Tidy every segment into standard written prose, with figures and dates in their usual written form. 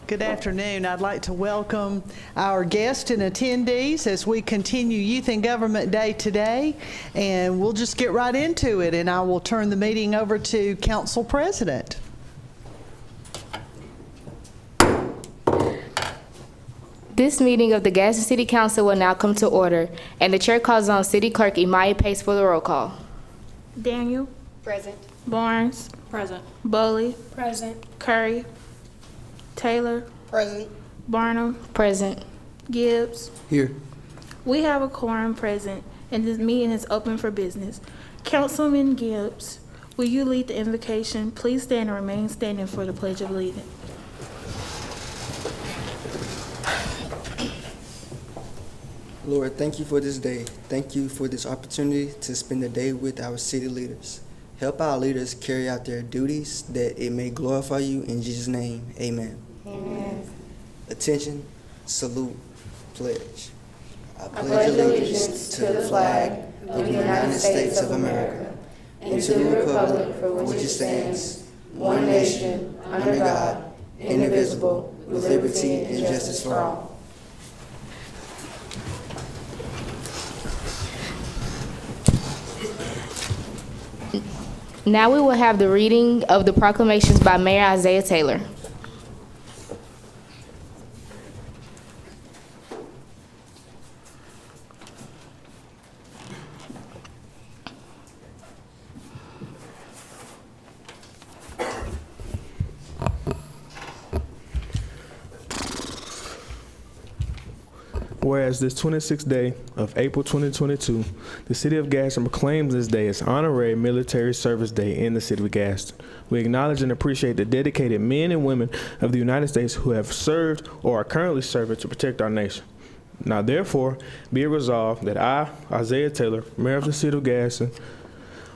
Good afternoon. I'd like to welcome our guests and attendees as we continue Youth and Government Day today, and we'll just get right into it, and I will turn the meeting over to Council President. This meeting of the Gadsden City Council will now come to order, and the chair calls on City Clerk Imaya Pace for the roll call. Daniel. Present. Barnes. Present. Bowley. Present. Curry. Taylor. Present. Barnum. Present. Gibbs. Here. We have a quorum present, and this meeting is open for business. Councilman Gibbs, will you lead the invocation? Please stand and remain standing for the Pledge of Allegiance. Lord, thank you for this day. Thank you for this opportunity to spend the day with our city leaders. Help our leaders carry out their duties that it may glorify you. In Jesus' name, amen. Amen. Attention, salute, pledge. I pledge allegiance to the flag of the United States of America and to the republic for which it stands, one nation, under God, indivisible, with liberty and justice for all. Now we will have the reading of the proclamations by Mayor Isaiah Taylor. Whereas this 26th day of April 2022, the City of Gadsden proclaims this day as Honorary Military Service Day in the City of Gadsden. We acknowledge and appreciate the dedicated men and women of the United States who have served or are currently serving to protect our nation. Now therefore, be it resolved that I, Isaiah Taylor, Mayor of the City of Gadsden,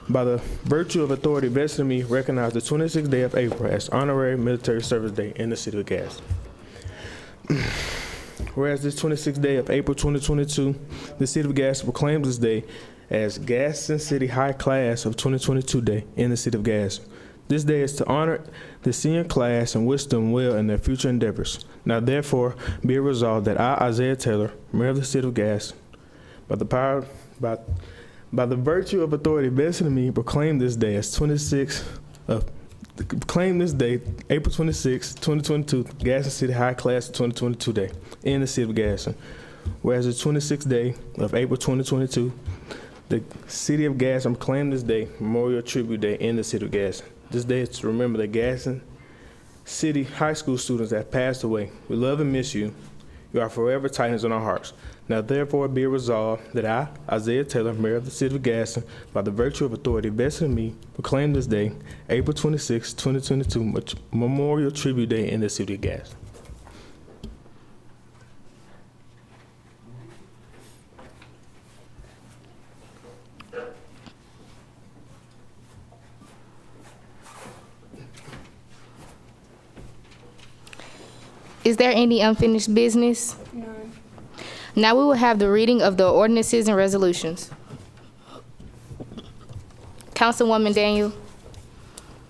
by the virtue of authority vested in me, recognize the 26th day of April as Honorary Military Service Day in the City of Gadsden. Whereas this 26th day of April 2022, the City of Gadsden proclaims this day as Gadsden City High Class of 2022 Day in the City of Gadsden. This day is to honor the senior class and wish them well in their future endeavors. Now therefore, be it resolved that I, Isaiah Taylor, Mayor of the City of Gadsden, by the virtue of authority vested in me, proclaim this day, April 26, 2022, Gadsden City High Class of 2022 Day in the City of Gadsden. Whereas the 26th day of April 2022, the City of Gadsden proclaimed this day Memorial Tribute Day in the City of Gadsden. This day is to remember the Gadsden City High School students that have passed away. We love and miss you. You are forever Titans in our hearts. Now therefore be it resolved that I, Isaiah Taylor, Mayor of the City of Gadsden, by the virtue of authority vested in me, proclaim this day, April 26, 2022, Memorial Tribute Day in the City of Gadsden. Is there any unfinished business? None. Now we will have the reading of the ordinances and resolutions. Councilwoman Daniel.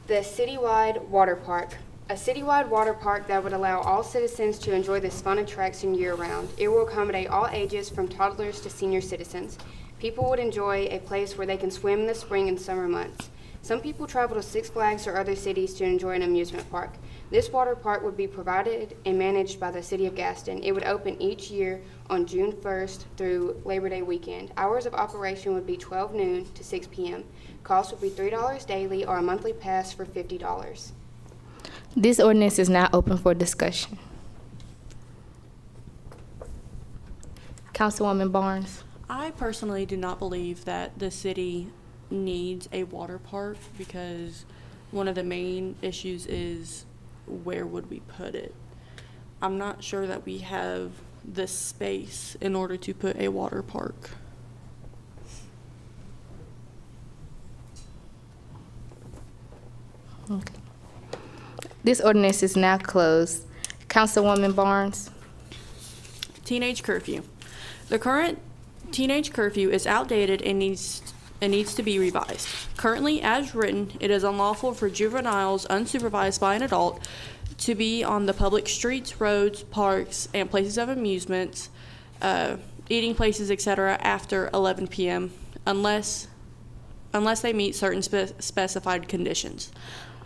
The citywide water park. A citywide water park that would allow all citizens to enjoy this fun attraction year-round. It will accommodate all ages from toddlers to senior citizens. People would enjoy a place where they can swim in the spring and summer months. Some people travel to Six Flags or other cities to enjoy an amusement park. This water park would be provided and managed by the City of Gadsden. It would open each year on June 1st through Labor Day weekend. Hours of operation would be 12 noon to 6 p.m. Cost would be $3 daily or a monthly pass for $50. This ordinance is now open for discussion. Councilwoman Barnes. I personally do not believe that the city needs a water park because one of the main issues is where would we put it. I'm not sure that we have the space in order to put a water park. Okay. This ordinance is now closed. Councilwoman Barnes. Teenage curfew. The current teenage curfew is outdated and needs to be revised. Currently, as written, it is unlawful for juveniles unsupervised by an adult to be on the public streets, roads, parks, and places of amusement, eating places, etc., after 11 p.m. unless they meet certain specified conditions.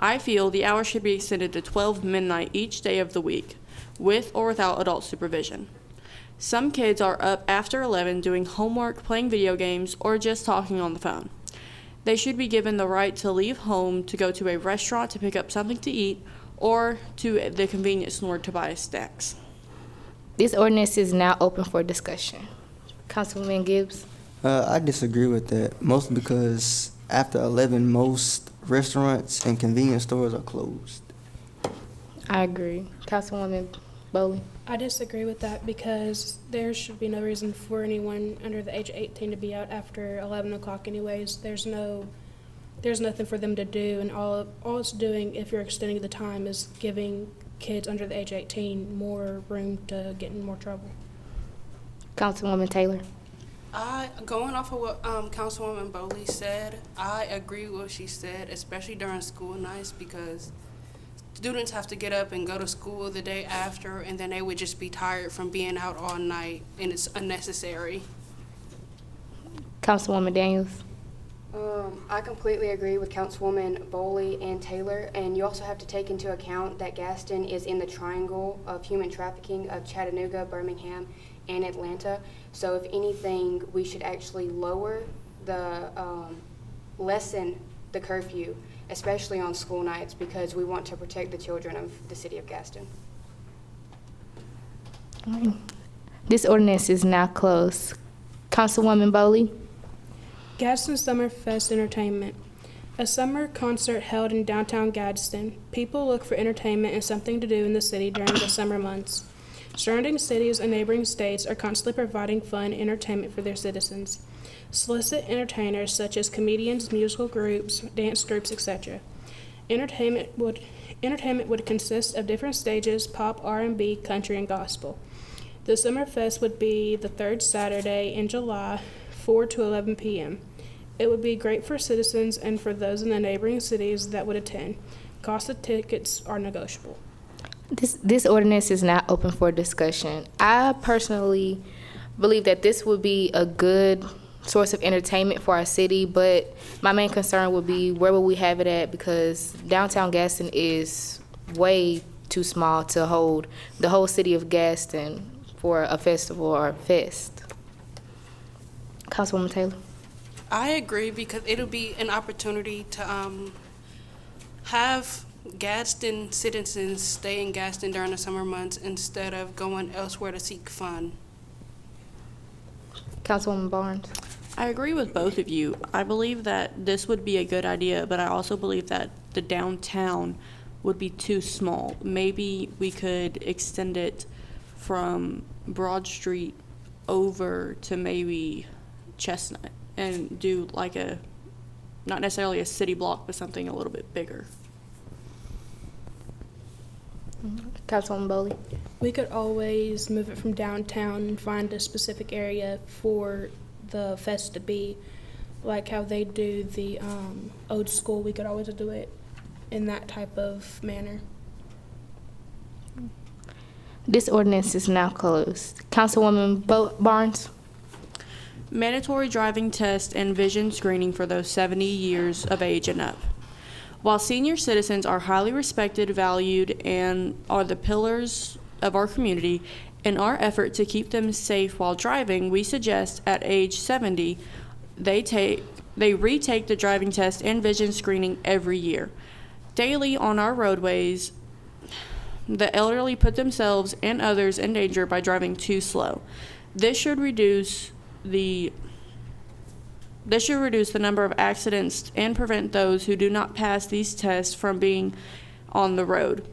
I feel the hours should be extended to 12 midnight each day of the week, with or without adult supervision. Some kids are up after 11 doing homework, playing video games, or just talking on the phone. They should be given the right to leave home to go to a restaurant to pick up something to eat or to the convenience store to buy snacks. This ordinance is now open for discussion. Councilwoman Gibbs. I disagree with that, mostly because after 11, most restaurants and convenience stores are closed. I agree. Councilwoman Bowley. I disagree with that because there should be no reason for anyone under the age of 18 to be out after 11 o'clock anyways. There's nothing for them to do, and all it's doing, if you're extending the time, is giving kids under the age of 18 more room to get in more trouble. Councilwoman Taylor. Going off of what Councilwoman Bowley said, I agree with what she said, especially during school nights, because students have to get up and go to school the day after, and then they would just be tired from being out all night, and it's unnecessary. Councilwoman Daniels. I completely agree with Councilwoman Bowley and Taylor, and you also have to take into account that Gaston is in the triangle of human trafficking of Chattanooga, Birmingham, and Atlanta. So if anything, we should actually lessen the curfew, especially on school nights, because we want to protect the children of the city of Gaston. This ordinance is now closed. Councilwoman Bowley. Gadsden Summer Fest Entertainment. A summer concert held in downtown Gadsden. People look for entertainment and something to do in the city during the summer months. Surrounding cities and neighboring states are constantly providing fun and entertainment for their citizens. Solicit entertainers such as comedians, musical groups, dance groups, etc. Entertainment would consist of different stages: pop, R&B, country, and gospel. The Summer Fest would be the third Saturday in July, 4 to 11 p.m. It would be great for citizens and for those in the neighboring cities that would attend. Cost of tickets are negotiable. This ordinance is now open for discussion. I personally believe that this would be a good source of entertainment for our city, but my main concern would be where will we have it at, because downtown Gaston is way too small to hold the whole city of Gaston for a festival or a fest. Councilwoman Taylor. I agree, because it'll be an opportunity to have Gadsden citizens stay in Gadsden during the summer months instead of going elsewhere to seek fun. Councilwoman Barnes. I agree with both of you. I believe that this would be a good idea, but I also believe that the downtown would be too small. Maybe we could extend it from Broad Street over to maybe Chestnut and do like not necessarily a city block, but something a little bit bigger. Councilwoman Bowley. We could always move it from downtown and find a specific area for the fest to be, like how they do the old school. We could always do it in that type of manner. This ordinance is now closed. Councilwoman Barnes. Mandatory driving test and vision screening for those 70 years of age and up. While senior citizens are highly respected, valued, and are the pillars of our community, in our effort to keep them safe while driving, we suggest at age 70, they retake the driving test and vision screening every year. Daily on our roadways, the elderly put themselves and others in danger by driving too slow. This should reduce the number of accidents and prevent those who do not pass these tests from being on the road.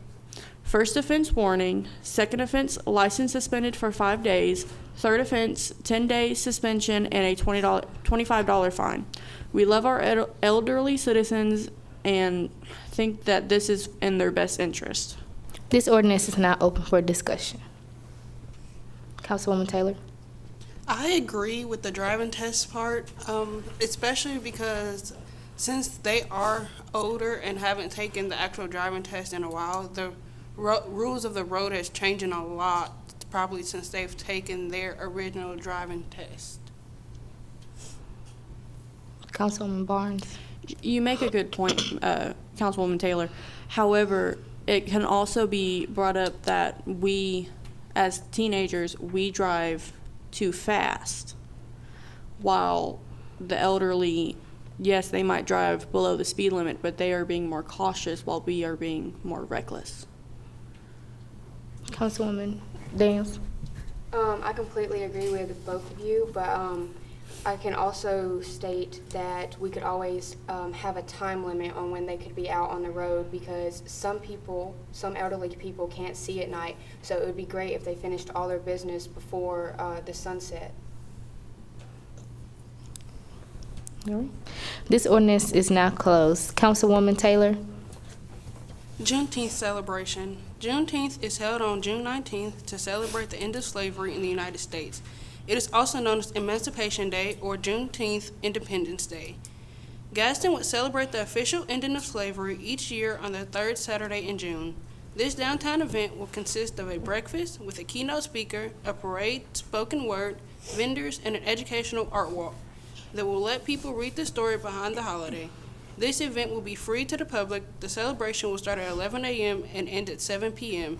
First offense warning, second offense license suspended for 5 days, third offense 10-day suspension and a $25 fine. We love our elderly citizens and think that this is in their best interest. This ordinance is now open for discussion. Councilwoman Taylor. I agree with the driving test part, especially because since they are older and haven't taken the actual driving test in a while, the rules of the road has changing a lot, probably since they've taken their original driving test. Councilwoman Barnes. You make a good point, Councilwoman Taylor. However, it can also be brought up that we, as teenagers, we drive too fast, while the elderly, yes, they might drive below the speed limit, but they are being more cautious while we are being more reckless. Councilwoman Daniels. I completely agree with both of you, but I can also state that we could always have a time limit on when they could be out on the road, because some elderly people can't see at night, so it would be great if they finished all their business before the sunset. All right. This ordinance is now closed. Councilwoman Taylor. Juneteenth celebration. Juneteenth is held on June 19th to celebrate the end of slavery in the United States. It is also known as Emancipation Day or Juneteenth Independence Day. Gadsden would celebrate the official ending of slavery each year on the third Saturday in June. This downtown event will consist of a breakfast with a keynote speaker, a parade, spoken word, vendors, and an educational art walk that will let people read the story behind the holiday. This event will be free to the public. The celebration will start at 11 a.m. and end at 7 p.m.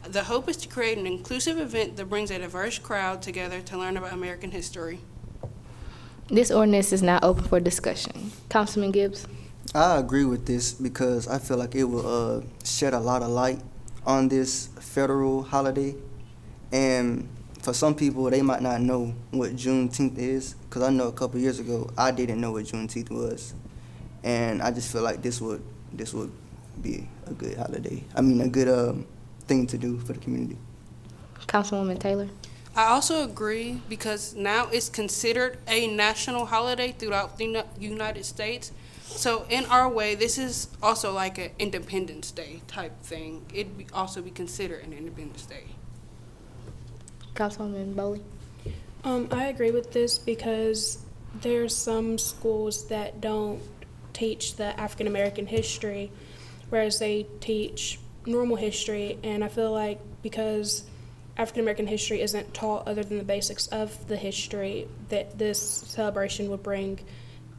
The hope is to create an inclusive event that brings a diverse crowd together to learn about American history. This ordinance is now open for discussion. Councilman Gibbs. I agree with this because I feel like it will shed a lot of light on this federal holiday. And for some people, they might not know what Juneteenth is, because I know a couple years ago, I didn't know what Juneteenth was. And I just feel like this would be a good holiday. I mean, a good thing to do for the community. Councilwoman Taylor. I also agree because now it's considered a national holiday throughout the United States. So in our way, this is also like an Independence Day type thing. It'd also be considered an Independence Day. Councilwoman Bowley. I agree with this because there's some schools that don't teach the African American history, whereas they teach normal history, and I feel like because African American history isn't taught other than the basics of the history, that this celebration would bring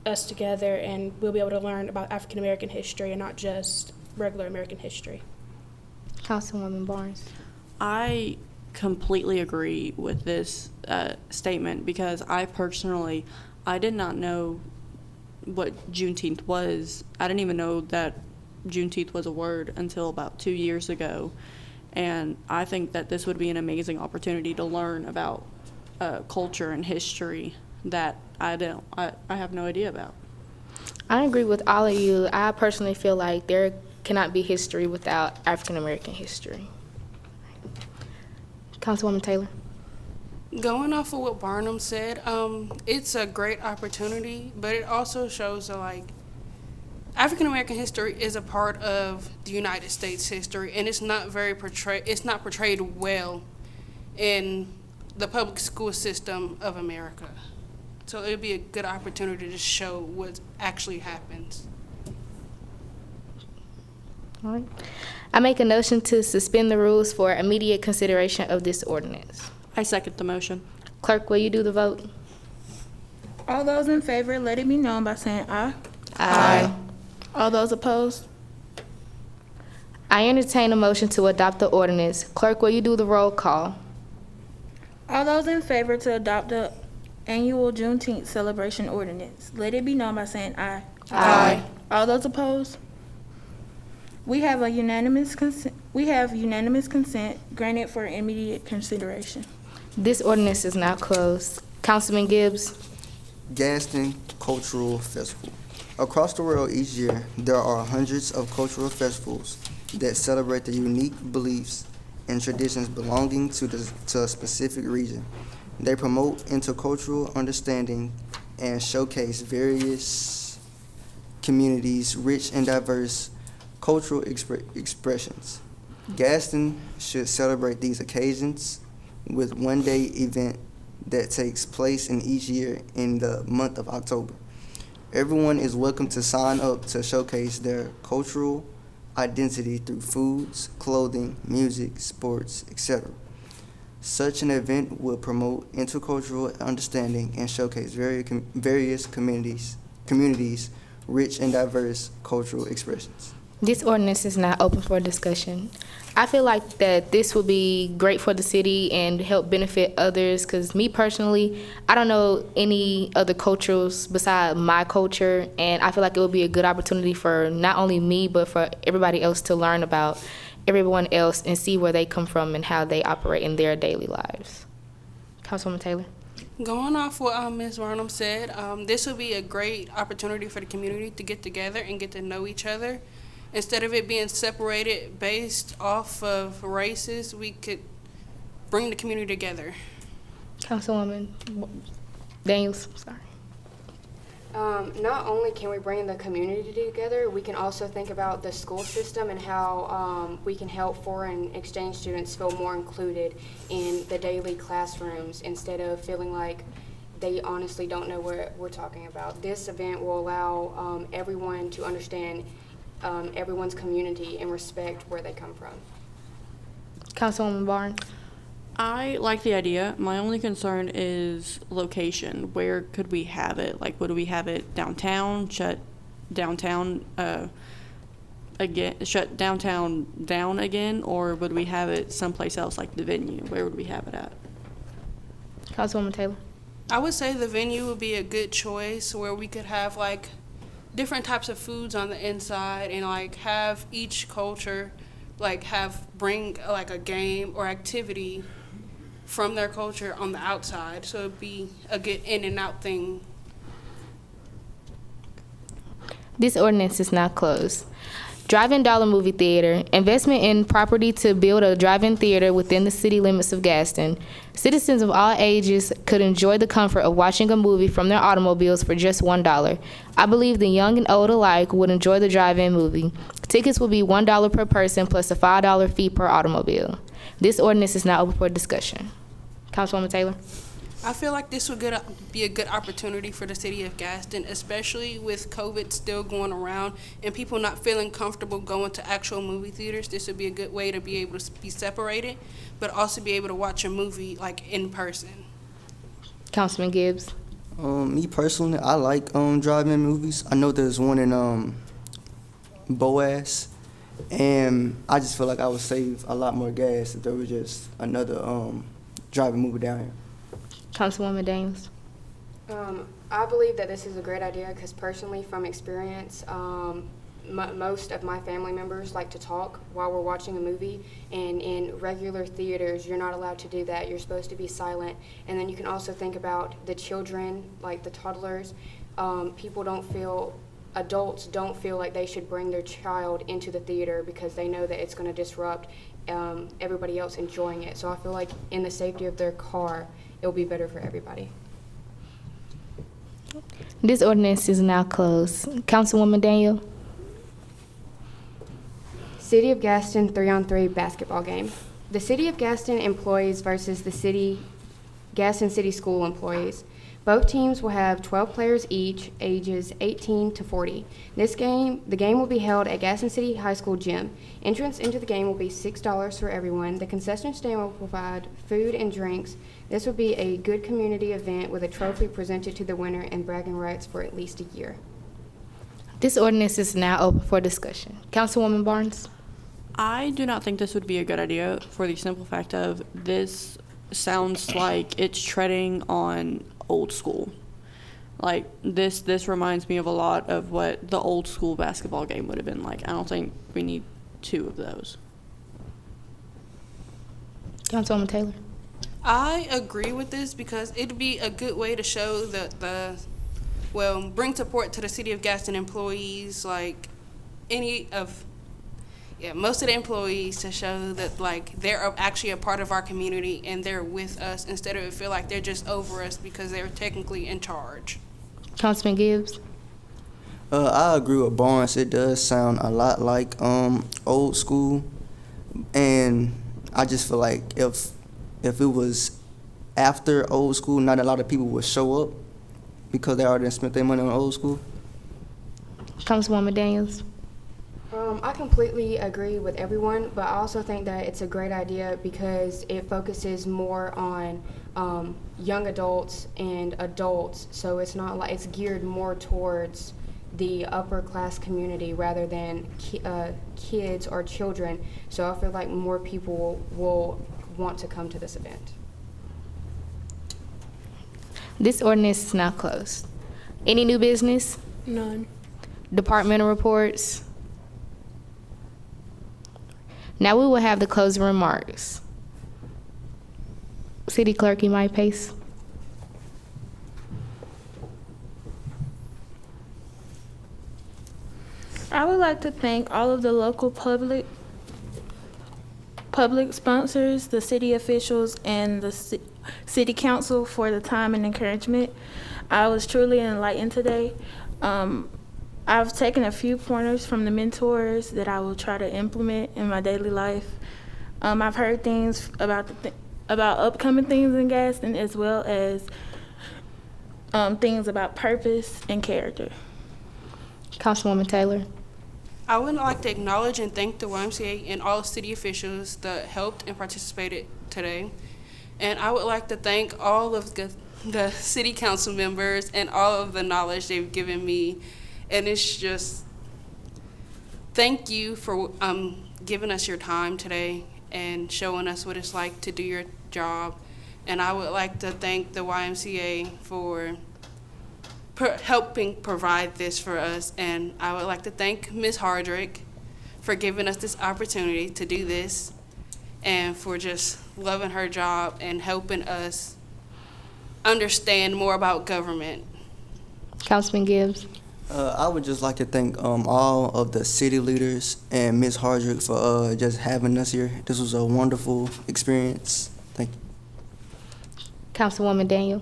us together and we'll be able to learn about African American history and not just regular American history. Councilwoman Barnes. I completely agree with this statement because I did not know what Juneteenth was. I didn't even know that Juneteenth was a word until about 2 years ago. And I think that this would be an amazing opportunity to learn about culture and history that I have no idea about. I agree with all of you. I personally feel like there cannot be history without African American history. Councilwoman Taylor. Going off of what Barnum said, it's a great opportunity, but it also shows that African American history is a part of the United States history, and it's not portrayed well in the public school system of America. So it would be a good opportunity to show what actually happens. All right. I make a motion to suspend the rules for immediate consideration of this ordinance. I second the motion. Clerk, will you do the vote? All those in favor, let it be known by saying aye. Aye. All those opposed? I entertain a motion to adopt the ordinance. Clerk, will you do the roll call? All those in favor to adopt the annual Juneteenth celebration ordinance, let it be known by saying aye. Aye. All those opposed? We have unanimous consent granted for immediate consideration. This ordinance is now closed. Councilman Gibbs. Gadsden Cultural Festival. Across the world each year, there are hundreds of cultural festivals that celebrate the unique beliefs and traditions belonging to a specific region. They promote intercultural understanding and showcase various communities' rich and diverse cultural expressions. Gadsden should celebrate these occasions with one-day event that takes place in each year in the month of October. Everyone is welcome to sign up to showcase their cultural identity through foods, clothing, music, sports, etc. Such an event will promote intercultural understanding and showcase various communities' rich and diverse cultural expressions. This ordinance is not open for discussion. I feel like that this would be great for the city and help benefit others, because me personally, I don't know any other cultures beside my culture, and I feel like it would be a good opportunity for not only me, but for everybody else to learn about everyone else and see where they come from and how they operate in their daily lives. Councilwoman Taylor. Going off what Ms. Varnum said, this would be a great opportunity for the community to get together and get to know each other. Instead of it being separated based off of races, we could bring the community together. Councilwoman Daniels, sorry. Not only can we bring the community together, we can also think about the school system and how we can help foreign exchange students feel more included in the daily classrooms instead of feeling like they honestly don't know what we're talking about. This event will allow everyone to understand everyone's community and respect where they come from. Councilwoman Barnes. I like the idea. My only concern is location. Where could we have it? Like, would we have it downtown, shut downtown down again, or would we have it someplace else like the venue? Where would we have it at? Councilwoman Taylor. I would say the venue would be a good choice where we could have like different types of foods on the inside and like have each culture like bring like a game or activity from their culture on the outside, so it'd be a good in and out thing. This ordinance is now closed. Drive-in dollar movie theater. Investment in property to build a drive-in theater within the city limits of Gaston. Citizens of all ages could enjoy the comfort of watching a movie from their automobiles for just $1. I believe the young and old alike would enjoy the drive-in movie. Tickets will be $1 per person plus a $5 fee per automobile. This ordinance is now open for discussion. Councilwoman Taylor. I feel like this would be a good opportunity for the city of Gaston, especially with COVID still going around and people not feeling comfortable going to actual movie theaters. This would be a good way to be able to be separated, but also be able to watch a movie like in person. Councilman Gibbs. Me personally, I like drive-in movies. I know there's one in Boaz, and I just feel like I would save a lot more gas if there was just another drive-in movie down here. Councilwoman Daniels. I believe that this is a great idea because personally, from experience, most of my family members like to talk while we're watching a movie, and in regular theaters, you're not allowed to do that. You're supposed to be silent. And then you can also think about the children, like the toddlers. Adults don't feel like they should bring their child into the theater because they know that it's going to disrupt everybody else enjoying it. So I feel like in the safety of their car, it'll be better for everybody. This ordinance is now closed. Councilwoman Daniel. City of Gaston 3-on-3 basketball game. The City of Gaston employees versus the Gaston City School employees. Both teams will have 12 players each, ages 18 to 40. The game will be held at Gaston City High School gym. Entrance into the game will be $6 for everyone. The concession stand will provide food and drinks. This will be a good community event with a trophy presented to the winner and bragging rights for at least a year. This ordinance is now open for discussion. Councilwoman Barnes. I do not think this would be a good idea for the simple fact of this sounds like it's treading on old school. Like this reminds me of a lot of what the old school basketball game would have been like. I don't think we need two of those. Councilwoman Taylor. I agree with this because it'd be a good way to show bring support to the City of Gaston employees, like most of the employees, to show that like they're actually a part of our community and they're with us instead of feel like they're just over us because they're technically in charge. Councilman Gibbs. I agree with Barnes. It does sound a lot like old school, and I just feel like if it was after old school, not a lot of people would show up because they already spent their money on old school. Councilwoman Daniels. I completely agree with everyone, but I also think that it's a great idea because it focuses more on young adults and adults, so it's not like it's geared more towards the upper class community rather than kids or children. So I feel like more people will want to come to this event. This ordinance is now closed. Any new business? None. Departmental reports? Now we will have the closing remarks. City Clerk Imai Pace. I would like to thank all of the local public sponsors, the city officials, and the city council for the time and encouragement. I was truly enlightened today. I've taken a few pointers from the mentors that I will try to implement in my daily life. I've heard things about about upcoming things in Gaston, as well as things about purpose and character. Councilwoman Taylor. I would like to acknowledge and thank the YMCA and all city officials that helped and participated today. And I would like to thank all of the city council members and all of the knowledge they've given me. And it's just, thank you for giving us your time today and showing us what it's like to do your job. And I would like to thank the YMCA for helping provide this for us. And I would like to thank Ms. Hardrick for giving us this opportunity to do this and for just loving her job and helping us understand more about government. Councilman Gibbs. I would just like to thank all of the city leaders and Ms. Hardrick for just having us here. This was a wonderful experience. Thank you. Councilwoman Daniel.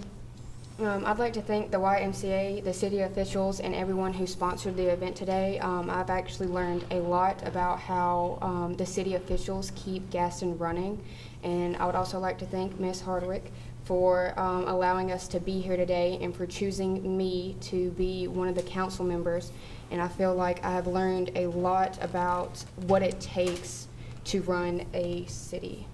I'd like to thank the YMCA, the city officials, and everyone who sponsored the event today. I've actually learned a lot about how the city officials keep Gaston running. And I would also like to thank Ms. Hardwick for allowing us to be here today and for choosing me to be one of the council members. And I feel like I have learned a lot about what it takes to run a city.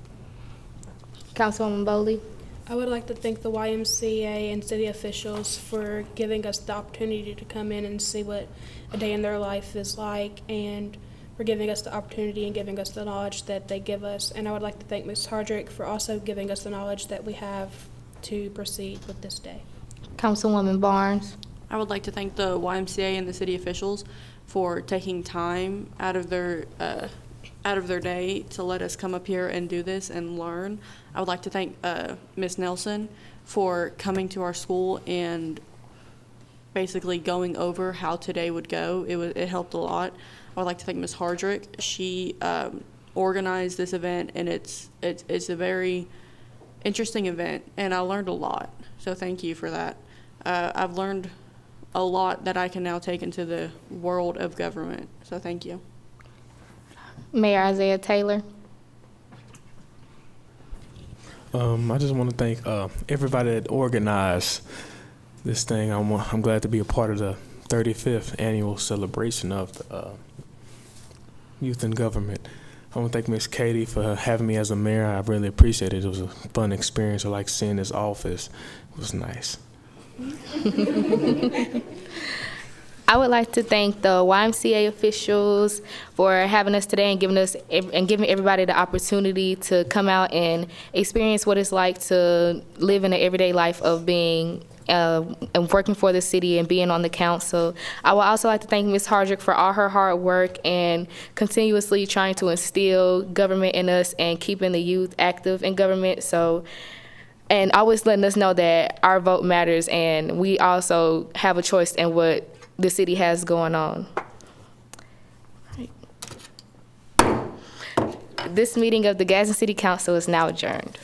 Councilwoman Bowley. I would like to thank the YMCA and city officials for giving us the opportunity to come in and see what a day in their life is like, and for giving us the opportunity and giving us the knowledge that they give us. And I would like to thank Ms. Hardrick for also giving us the knowledge that we have to proceed with this day. Councilwoman Barnes. I would like to thank the YMCA and the city officials for taking time out of their day to let us come up here and do this and learn. I would like to thank Ms. Nelson for coming to our school and basically going over how today would go. It helped a lot. I would like to thank Ms. Hardrick. She organized this event, and it's a very interesting event, and I learned a lot. So thank you for that. I've learned a lot that I can now take into the world of government. So thank you. Mayor Isaiah Taylor. I just want to thank everybody that organized this thing. I'm glad to be a part of the 35th annual celebration of the youth in government. I want to thank Ms. Katie for having me as a mayor. I really appreciate it. It was a fun experience. I like seeing this office. It was nice. I would like to thank the YMCA officials for having us today and giving everybody the opportunity to come out and experience what it's like to live in the everyday life of being and working for the city and being on the council. I would also like to thank Ms. Hardrick for all her hard work and continuously trying to instill government in us and keeping the youth active in government. And always letting us know that our vote matters and we also have a choice in what the city has going on. This meeting of the Gaston City Council is now adjourned.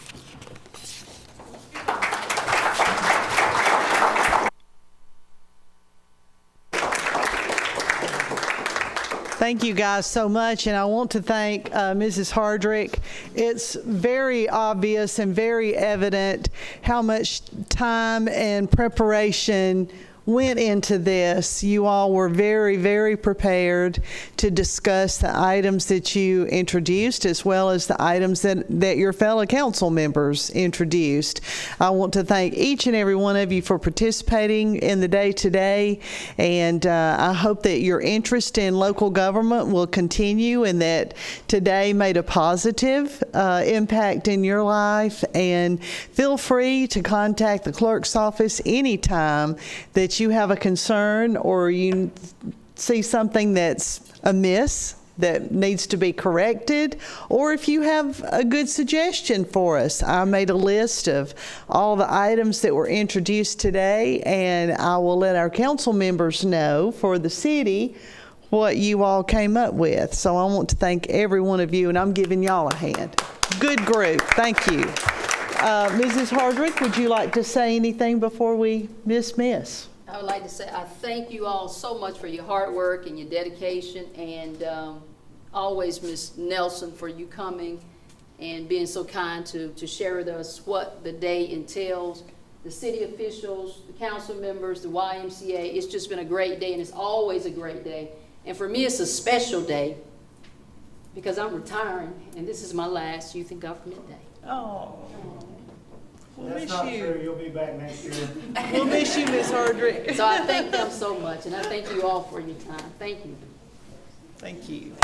Thank you guys so much, and I want to thank Mrs. Hardrick. It's very obvious and very evident how much time and preparation went into this, you all were very, very prepared to discuss the items that you introduced as well as the items that your fellow council members introduced. I want to thank each and every one of you for participating in the day today, and I hope that your interest in local government will continue and that today made a positive impact in your life. And feel free to contact the clerk's office anytime that you have a concern or you see something that's amiss that needs to be corrected, or if you have a good suggestion for us. I made a list of all the items that were introduced today, and I will let our council members know for the city what you all came up with. So I want to thank every one of you, and I'm giving y'all a hand. Good group. Thank you. Mrs. Hardwick, would you like to say anything before we dismiss? I would like to say I thank you all so much for your hard work and your dedication, and always Ms. Nelson for you coming and being so kind to share with us what the day entails. The city officials, the council members, the YMCA, it's just been a great day, and it's always a great day. And for me, it's a special day because I'm retiring, and this is my last Youth in Government Day. Oh. We'll That's not true. You'll be back next year. We'll miss you, Ms. Hardrick. So I thank them so much, and I thank you all for your time. Thank you. Thank you.